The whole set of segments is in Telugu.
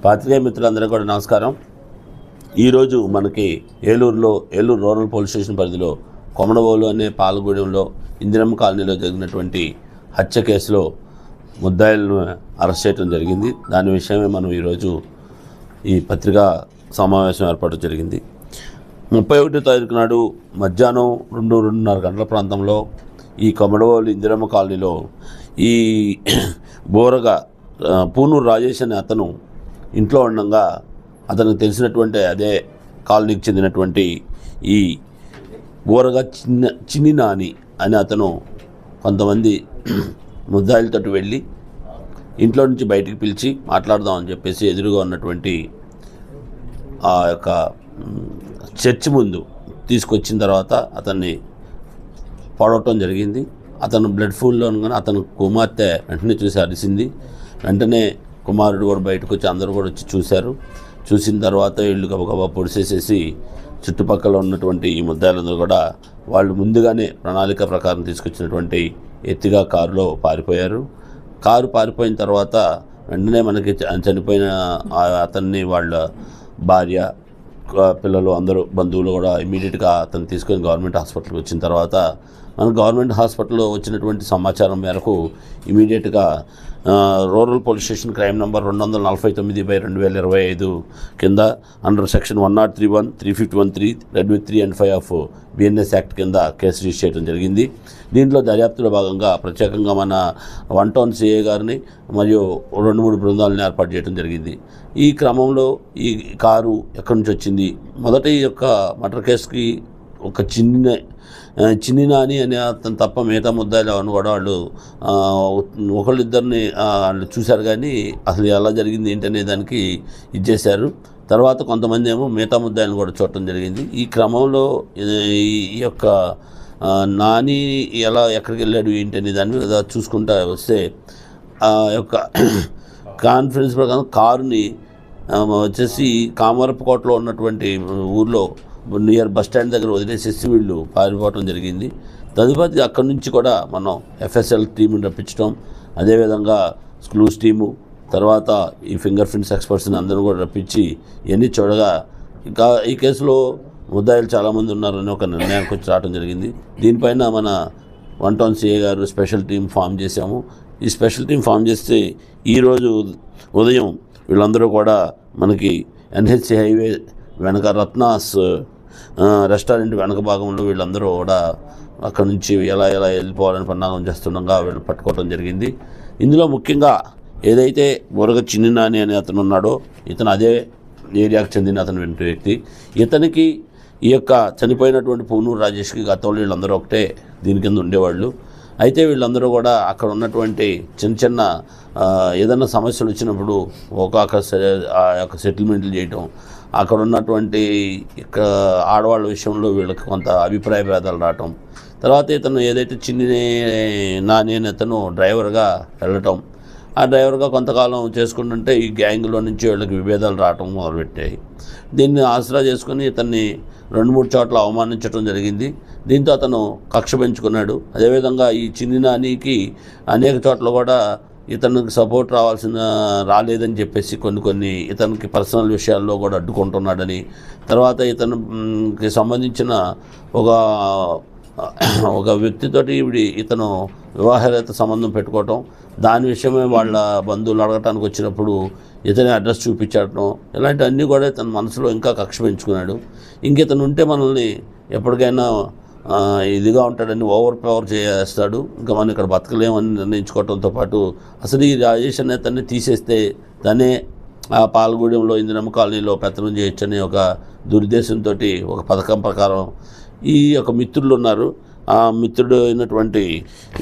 పాత్రికేయ మిత్రులందరూ కూడా నమస్కారం. ఈరోజు మనకి ఏలూరు రూరల్ పోలీస్ స్టేషన్ పరిధిలో కొమడవోలు అనే పాలగూడెంలో ఇందిరమ్మ కాలనీలో జరిగినటువంటి హత్య కేసులో ముద్దాయిలను అరెస్ట్ చేయడం జరిగింది. దాని విషయమే మనం ఈరోజు ఈ పత్రికా సమావేశం ఏర్పాటు జరిగింది. 31వ తారీఖు నాడు మధ్యాహ్నం 2-2:30 గంటల ప్రాంతంలో ఈ కొమడవోలు ఇందిరమ్మ కాలనీలో ఈ బోరగా పూనూరు రాజేష్ అనే అతను ఇంట్లో ఉండగా అతనికి తెలిసినటువంటి అదే కాలనీకి చెందినటువంటి ఈ బోరగా చిన్ని నాని అని అతను కొంతమంది ముద్దాయిలతో వెళ్ళి ఇంట్లో నుంచి బయటికి పిలిచి మాట్లాడదామని చెప్పేసి ఎదురుగా ఉన్నటువంటి ఆ యొక్క చర్చి ముందు తీసుకొచ్చిన తర్వాత అతన్ని పడవటం జరిగింది. అతను బ్లడ్ ఫుల్లో ఉండగానే అతను కుమార్తె వెంటనే చూసి అరిసింది. వెంటనే కుమారుడు కూడా బయటకు వచ్చి అందరూ కూడా వచ్చి చూశారు. చూసిన తర్వాత వీళ్ళు గబగబా పొడిసేసేసి చుట్టుపక్కల ఉన్నటువంటి ఈ ముద్దాయిలందరూ కూడా వాళ్ళు ముందుగానే ప్రణాళిక ప్రకారం తీసుకొచ్చినటువంటి ఎత్తిగా కారులో పారిపోయారు. కారు పారిపోయిన తర్వాత వెంటనే మనకి చనిపోయిన అతన్ని వాళ్ళ భార్య పిల్లలు అందరూ బంధువులు కూడా ఇమీడియట్గా అతను తీసుకొని గవర్నమెంట్ హాస్పిటల్కి వచ్చిన తర్వాత మన గవర్నమెంట్ హాస్పిటల్లో వచ్చినటువంటి సమాచారం మేరకు ఇమీడియట్గా rural police station crime number 249/2025 కింద under section 103(1), 351(3), red with 3 and 5 of BNS act కింద కేసు రిజిస్టర్ చేయడం జరిగింది. దీంట్లో దర్యాప్తులో భాగంగా ప్రత్యేకంగా మన 1 టౌన్ CA గారిని మరియు 2-3 బృందాలను ఏర్పాటు చేయడం జరిగింది. ఈ క్రమంలో ఈ కారు ఎక్కడి నుంచి వచ్చింది, మొదటి యొక్క మర్డర్ కేసుకి ఒక చిన్ని నాని అనే అతను తప్ప మిగతా ముద్దాయిలు అవన్నీ కూడా వాళ్ళు ఒకళ్ళిద్దరిని వాళ్ళు చూశారు, కానీ అసలు ఎలా జరిగింది ఏంటనే దానికి ఇచ్చేశారు. తర్వాత కొంతమంది ఏమో మిగతా ముద్దాయిలను కూడా చూడటం జరిగింది. ఈ క్రమంలో ఈ యొక్క నాని ఎలా ఎక్కడికి వెళ్ళాడు ఏంటనే దాని మీద చూసుకుంటా వస్తే ఆ యొక్క కాన్ఫరెన్స్ ప్రకారం కారుని వచ్చేసి కామరపుకోటలో ఉన్నటువంటి ఊర్లో నియర్ బస్ స్టాండ్ దగ్గర వదిలేసేసి వీళ్ళు పారిపోవటం జరిగింది. తదుపరి అక్కడి నుంచి కూడా మనం FSL టీముని రప్పించడం, అదేవిధంగా క్లూస్ టీము, తర్వాత ఈ ఫింగర్ ప్రింట్స్ ఎక్స్పర్ట్స్ని అందరూ కూడా రప్పించి ఇవన్నీ చూడగా ఇంకా ఈ కేసులో ముద్దాయిలు చాలామంది ఉన్నారని ఒక నిర్ణయానికి వచ్చి రావడం జరిగింది. దీనిపైన మన 1 టౌన్ CA గారు స్పెషల్ టీం ఫామ్ చేశాము. ఈ స్పెషల్ టీం ఫామ్ చేస్తే ఈరోజు ఉదయం వీళ్ళందరూ కూడా మనకి NHC హైవే వెనక రత్నాస్ రెస్టారెంట్ వెనక భాగంలో వీళ్ళందరూ కూడా అక్కడి నుంచి ఎలా వెళ్ళిపోవాలని పన్నాగం చేస్తుండగా వీళ్ళు పట్టుకోవడం జరిగింది. ఇందులో ముఖ్యంగా ఏదైతే బోరగా చిన్ని నాని అనే అతను ఉన్నాడో ఇతను అదే ఏరియాకు చెందిన అతను వ్యక్తి. ఇతనికి ఈ యొక్క చనిపోయినటువంటి పూనూరు రాజేష్కి గతంలో వీళ్ళందరూ ఒకటే దీని కింద ఉండేవాళ్ళు. అయితే వీళ్ళందరూ కూడా అక్కడ ఉన్నటువంటి చిన్న ఏదైనా సమస్యలు వచ్చినప్పుడు ఆ యొక్క సెటిల్మెంట్లు చేయటం, అక్కడ ఉన్నటువంటి ఆడవాళ్ళ విషయంలో వీళ్ళకి కొంత అభిప్రాయ భేదాలు రావటం, తర్వాత ఇతను ఏదైతే చిన్ని నాని అని అతను డ్రైవర్గా వెళ్ళటం, ఆ డ్రైవర్గా కొంతకాలం చేసుకుంటుంటే ఈ గ్యాంగ్లో నుంచి వీళ్ళకి విభేదాలు రావటం మొదలుపెట్టాయి. దీన్ని ఆసరా చేసుకుని ఇతన్ని 2-3 చోట్ల అవమానించడం జరిగింది. దీంతో అతను కక్ష పెంచుకున్నాడు. అదేవిధంగా ఈ చిన్ని నానికి అనేక చోట్ల కూడా ఇతనికి సపోర్ట్ రాలేదని చెప్పేసి కొన్ని ఇతనికి పర్సనల్ విషయాల్లో కూడా అడ్డుకుంటున్నాడని, తర్వాత ఇతనికి సంబంధించిన ఒక వ్యక్తితోటి ఇతను వివాహేతర సంబంధం పెట్టుకోవటం, దాని విషయమే వాళ్ళ బంధువులు అడగటానికి వచ్చినప్పుడు ఇతని అడ్రస్ చూపించడం, ఇలాంటివన్నీ కూడా ఇతని మనసులో ఇంకా కక్ష పెంచుకున్నాడు. ఇతను ఉంటే మనల్ని ఎప్పటికైనా ఇదిగా ఉంటాడని ఓవర్ పవర్ చేస్తాడు, ఇంకా మనం ఇక్కడ బతకలేమని నిర్ణయించుకోవడంతో పాటు అసలు ఈ రాజేష్ అనే అతన్ని తీసేస్తే తనే ఆ పాలగూడెంలో ఇందిరమ్మ కాలనీలో పెత్తనం చేయొచ్చని ఒక దురుద్దేశంతో ఒక పథకం ప్రకారం ఈ యొక్క మిత్రులు ఉన్నారు. ఆ మిత్రుడు అయినటువంటి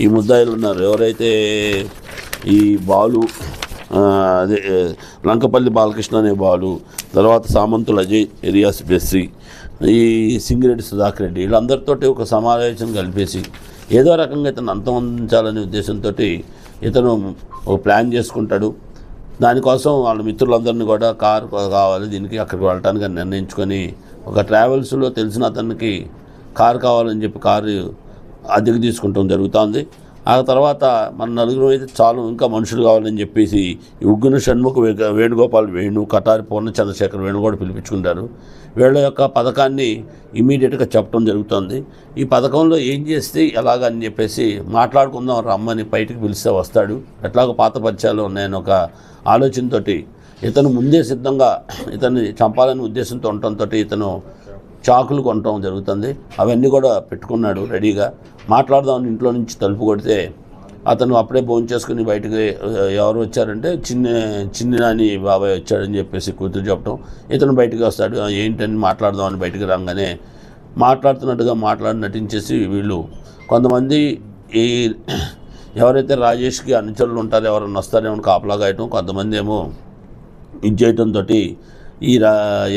ఈ ముద్దాయిలు ఉన్నారు. ఎవరైతే ఈ బాలు, అదే లంకపల్లి బాలకృష్ణ అనే బాలు, తర్వాత సామంతులు అజయ్, ఎరియాస్ బెస్సి, ఈ సింగిరెడ్డి సుధాకర్ రెడ్డి, వీళ్ళందరితోటి ఒక సమావేశం కలిపేసి ఏదో రకంగా ఇతను అంతమొందించాలనే ఉద్దేశంతో ఇతను ఒక ప్లాన్ చేసుకుంటాడు. దానికోసం వాళ్ళ మిత్రులందరినీ కూడా కారు కావాలి దీనికి అక్కడికి వెళ్ళటానికి నిర్ణయించుకొని ఒక ట్రావెల్స్లో తెలిసిన అతనికి కారు కావాలని చెప్పి కారు అద్దెకు తీసుకుంటాం జరుగుతుంది. ఆ తర్వాత మన నలుగురు అయితే చాలు, ఇంకా మనుషులు కావాలని చెప్పేసి ఈ ఉగ్గున షణ్ముఖ వేణుగోపాల్ కటారి పూర్ణ చంద్రశేఖర్ వేణు కూడా పిలిపించుకుంటారు. వీళ్ళ యొక్క పథకాన్ని ఇమీడియట్గా చెప్పడం జరుగుతుంది. ఈ పథకంలో ఏం చేస్తే ఎలాగని చెప్పేసి మాట్లాడుకుందాం రమ్మని బయటికి పిలిస్తే వస్తాడు. ఎట్లాగో పాత పరిచయాలు ఉన్నాయని ఒక ఆలోచనతోటి ఇతను ముందే సిద్ధంగా ఇతన్ని చంపాలనే ఉద్దేశంతో ఉండటంతో ఇతను చాకులు కొనటం జరుగుతుంది. అవన్నీ కూడా పెట్టుకున్నాడు రెడీగా. మాట్లాడదామని ఇంట్లో నుంచి తలుపు కొడితే అతను అప్పుడే భోజనం చేసుకుని బయటకు ఎవరు వచ్చారంటే చిన్ని నాని బాబాయ్ వచ్చాడని చెప్పేసి కూతురు చెప్పడం, ఇతను బయటకు వస్తాడు. ఏంటని మాట్లాడదామని బయటకు రాగానే మాట్లాడుతున్నట్టుగా నటించేసి వీళ్ళు కొంతమంది ఈ ఎవరైతే రాజేష్కి అనుచరులు ఉంటారో ఎవరైనా వస్తారేమో కాపలా కాయటం, కొంతమంది ఏమో ఇది చేయటంతో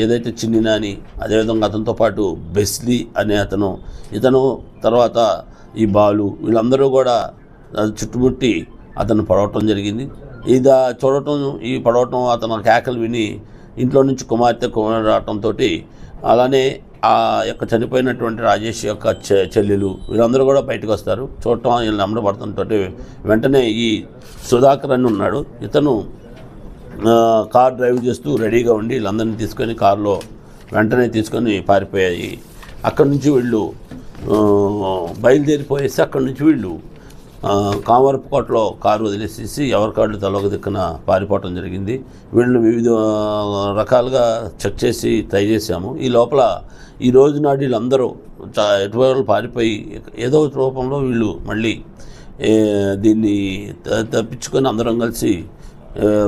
ఏదైతే చిన్ని నాని అదేవిధంగా అతనితో పాటు బెస్లీ అనే ఇతను తర్వాత ఈ బాలు వీళ్ళందరూ కూడా చుట్టుముట్టి అతను పడవటం జరిగింది. ఈ పడవటం అతను కేకలు విని ఇంట్లో నుంచి కుమార్తె రావటంతో అలానే ఆ యొక్క చనిపోయినటువంటి రాజేష్ యొక్క చెల్లెలు వీళ్ళందరూ కూడా బయటకు వస్తారు. చూడటం వీళ్ళని అమ్మడబడుతుంటే వెంటనే ఈ సుధాకర్ అని ఉన్నాడు, ఇతను కార్ డ్రైవ్ చేస్తూ రెడీగా ఉండి వీళ్ళందరినీ తీసుకొని కారులో వెంటనే తీసుకొని పారిపోయాయి. అక్కడి నుంచి వీళ్ళు బయలుదేరిపోయేసి అక్కడి నుంచి వీళ్ళు కామరపుకోటలో కారు వదిలేసేసి ఎవరి కాళ్ళు తలొక దిక్కున పారిపోవటం జరిగింది. వీళ్ళని వివిధ రకాలుగా చెక్ చేసి ట్రై చేశాము. ఈ లోపల ఈ రోజు నాడు వీళ్ళందరూ ఎటువంటి పారిపోయి ఏదో రూపంలో వీళ్ళు మళ్ళీ దీన్ని తప్పించుకొని అందరం కలిసి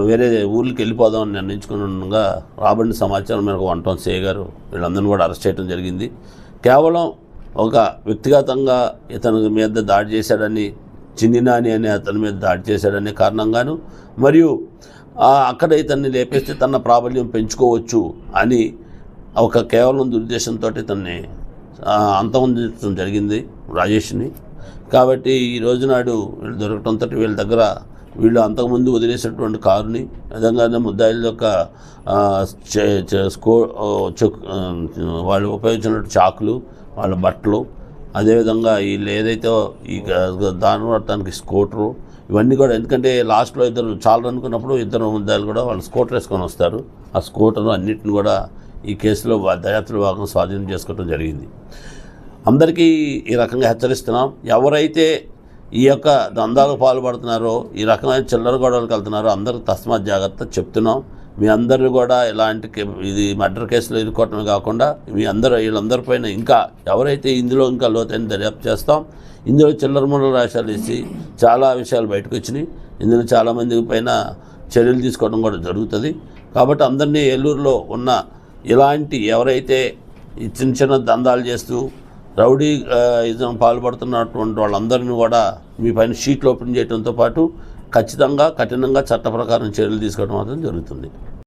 వేరే ఊర్లకి వెళ్ళిపోదామని నిర్ణయించుకున్నగా రాబడిన సమాచారం మేరకు వంటం సిఐ గారు వీళ్ళందరినీ కూడా అరెస్ట్ చేయడం జరిగింది. కేవలం ఒక వ్యక్తిగతంగా ఇతని మీద దాడి చేశాడని, చిన్ని నాని అనే అతని మీద దాడి చేశాడనే కారణంగాను, మరియు అక్కడ ఇతన్ని లేపేస్తే తన ప్రాబల్యం పెంచుకోవచ్చు అని ఒక కేవలం దురుద్దేశంతో ఇతన్ని అంతమొందించడం జరిగింది రాజేష్ని. కాబట్టి ఈ రోజు నాడు వీళ్ళు దొరకటంతో వీళ్ళ దగ్గర వీళ్ళు అంతకుముందు వదిలేసినటువంటి కారుని, విధంగానే ముద్దాయిల యొక్క వాళ్ళు ఉపయోగించినటువంటి చాకులు, వాళ్ళ బట్టలు, అదేవిధంగా వీళ్ళు ఏదైతే ఈ దాని పడటానికి స్కూటరు, ఇవన్నీ కూడా, ఎందుకంటే లాస్ట్లో ఇద్దరు చాలా అనుకున్నప్పుడు ఇద్దరు ముద్దాయిలు కూడా వాళ్ళు స్కూటర్ వేసుకొని వస్తారు. ఆ స్కూటరు అన్నిటిని కూడా ఈ కేసులో దర్యాప్తుల భాగం స్వాధీనం చేసుకోవడం జరిగింది. అందరికీ ఈ రకంగా హెచ్చరిస్తున్నాం, ఎవరైతే ఈ యొక్క దందాలకు పాల్పడుతున్నారో, ఈ రకమైన చిల్లర గొడవలకు వెళ్తున్నారో అందరూ తస్మాత్ జాగ్రత్త చెప్తున్నాం. మీ అందరూ కూడా ఇలాంటి ఇది మర్డర్ కేసులో ఇరుక్కోవటమే కాకుండా వీళ్ళందరిపైన ఇంకా ఎవరైతే ఇందులో ఇంకా లోతైన దర్యాప్తు చేస్తాం. ఇందులో చిల్లర ముళ్ళ రాశాలు వేసి చాలా విషయాలు బయటకు వచ్చినాయి. ఇందులో చాలామంది పైన చర్యలు తీసుకోవడం కూడా జరుగుతుంది. కాబట్టి అందరినీ ఏలూరులో ఉన్న ఇలాంటి ఎవరైతే ఈ చిన్న చిన్న దందాలు చేస్తూ రౌడీ ఇజం పాల్పడుతున్నటువంటి వాళ్ళందరినీ కూడా మీ పైన షీట్లు ఓపెన్ చేయడంతో పాటు ఖచ్చితంగా కఠినంగా చట్ట ప్రకారం చర్యలు తీసుకోవడం మాత్రం జరుగుతుంది.